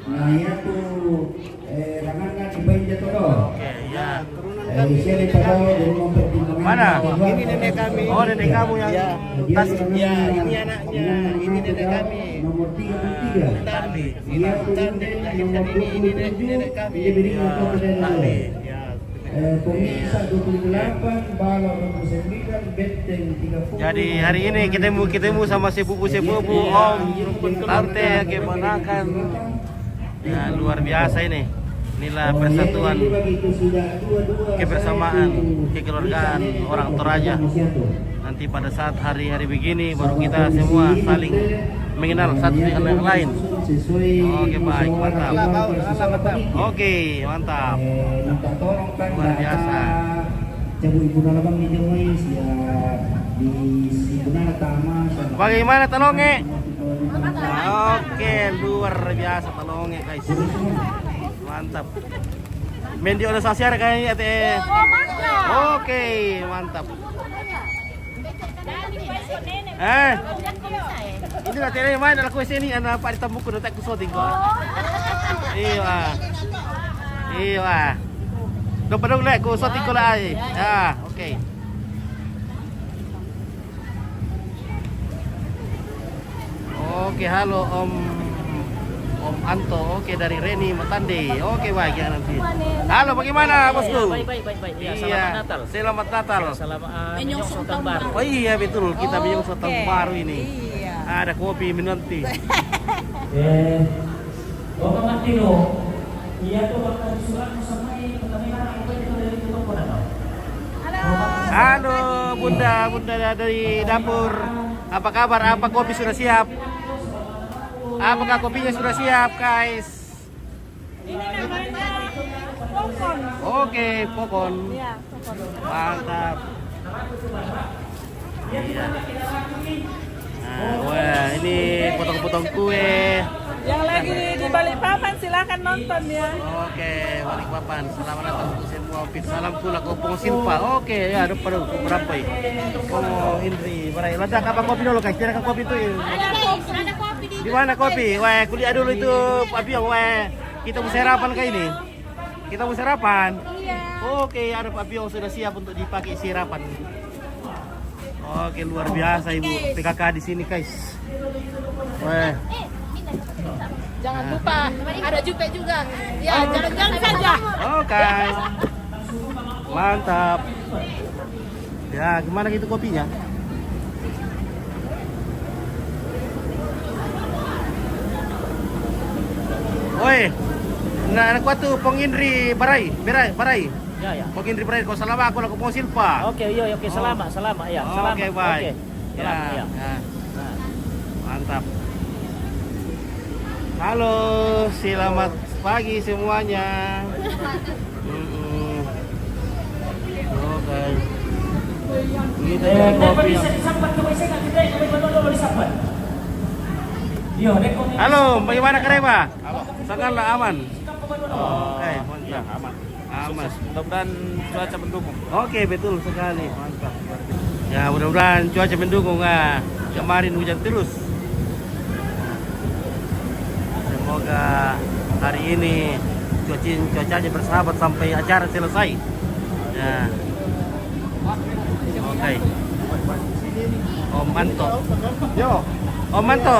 na ya tu rangan na di bayi jatuh to Oke, ya. siya ni paro di rumah pertimbangan Mana? ini nenek kami Oh, nenek kamu yang tas. ya ini anaknya ini nenek kami nomor 33 Tadi. dia tadi nomor 27 nenek kami dia beri motor Tadi. Komisa 28, Balo 29, Beteng 30. Jadi hari ini ketemu sama sepupu-sepupu Om Tante keponakan. Ya, luar biasa ini. Inilah persatuan kebersamaan kekeluargaan orang Toraja. Nanti pada saat hari-hari begini baru kita semua saling mengenal satu dengan yang lain. Oke, baik, mantap. Oke, mantap. Luar biasa. Jabu ibu nalabang ni Joy siya di Sibuna Tama. Bagaimana Talonge? Oke, luar biasa Talonge, guys. Mantap. Mendi udah sasiar kayaknya teh. Oke, mantap. Ini lah tere main aku sini ana Pak ditamuku na tak kusoting ko. Iya. Do padung lek ko soting ko la ay. Ya, oke. Oke, halo Om Anto, oke dari Reni Matande. Oke, baik ya nanti. Halo, bagaimana bosku? Baik. Ya, Iya, selamat Natal. Selamat Natal. Selamat menyongsong tahun baru. Oh iya betul, kita menyongsong tahun baru ini. Iya. Ada kopi minum teh. Bapak Martino, iya tuh bakal disurat sama pertamina apa itu dari toko atau? Halo Bunda dari dapur. Apa kabar? Apa kopi sudah siap? Apakah kopinya sudah siap, guys? Ini namanya Pokon. Oke, pokon. Iya, Pokon. Mantap. Iya. Nah, wah, ini potong-potong kue. Yang lagi di Balikpapan silakan nonton ya. Oke, Balikpapan. Selamat datang untuk semua. Salam pula ke Pong Silpa. Oke, ya ada pada berapa ya? Pong Indri. Barai. Ledak apa kopi dulu, guys? Silakan kopi itu. Ada kopi Di mana kopi? Wah, kuliah dulu itu Pak Biong. Wah, kita mau sarapan kayak ini. Kita mau sarapan. Iya. Oke, ada Pak Biong sudah siap untuk dipakai sarapan. Oke, luar biasa Ibu PKK di sini, guys. Wah. Jangan lupa ada jupe juga. Ya, jalan-jalan saja. Oke. Mantap. Ya, gimana gitu kopinya? Oi. Nah, anak tuh Pong Indri Barai. Ya. Pong Indri Barai, kau salam aku lah Pong Silpa. Oke, selamat ya. Selamat. Oke, baik. Oke. Selamat ya. Nah. Mantap. Halo, selamat pagi semuanya. Oke. Ini tadi kopi yang... Halo, bagaimana Karema? Sangatlah aman. Oke, mantap. Aman. Aman. Mudah-mudahan cuaca mendukung. Oke, betul sekali. Mantap. Ya, mudah-mudahan cuaca mendukung. Kemarin hujan terus. Semoga hari ini cuacanya bersahabat sampai acara selesai. Ya. Oke. Om Manto. Yo. Om Manto.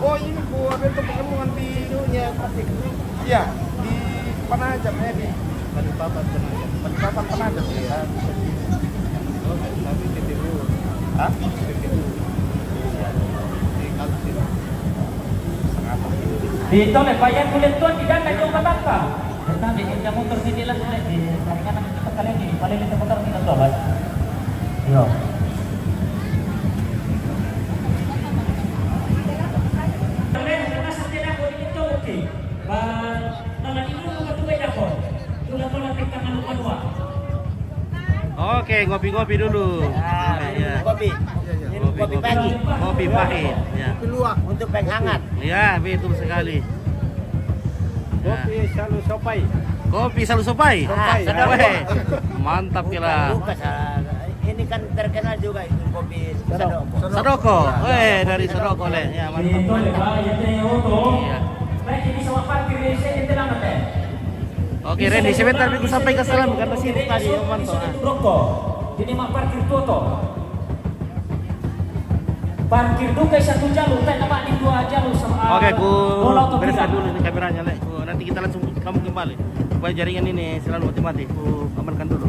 Oh ini buat itu pegunungan di dunia Tasik. Iya, di Penajam ya di Balikpapan Penajam. Balikpapan Penajam ya. Tapi TTU. Hah? TTU. Di Kalsir. Dito le bayan kulit tuan di dana jauh kataka. Tentang di kerja motor sini lah boleh di taringan nanti cepat kalian ini paling itu motor kita coba. Yo. Karena setia aku ini tuh oke. Malah ini mau tuh beda kok. Tulang tekan lupa dua. Oke, ngopi-ngopi dulu. Ya. Kopi. Kopi pagi. Kopi pahit. Ya. Peluang untuk penghangat. Ya, betul sekali. Kopi selalu sopai. Kopi selalu sopai. sedap. Weh, mantap kira. Bukan salah. Ini kan terkenal juga itu kopi Sadoko. Sadoko. Dari Sadoko le. Ya, mantap. Dito le bayan yang auto. Iya. Baik ini sama parkir di sini tenang nanti. Oke, Randy, sebentar aku sampaikan salam karena sibuk tadi Om Manto. Rokok. Jadi mak parkir foto. Parkir duka satu jalur, tak nama di dua jalur sama. Oke, ku bola atau bereskan tidak? dulu ini kameranya, Le. Nanti kita langsung kamu kembali. Supaya jaringan ini selalu mati-mati. Ku amankan dulu.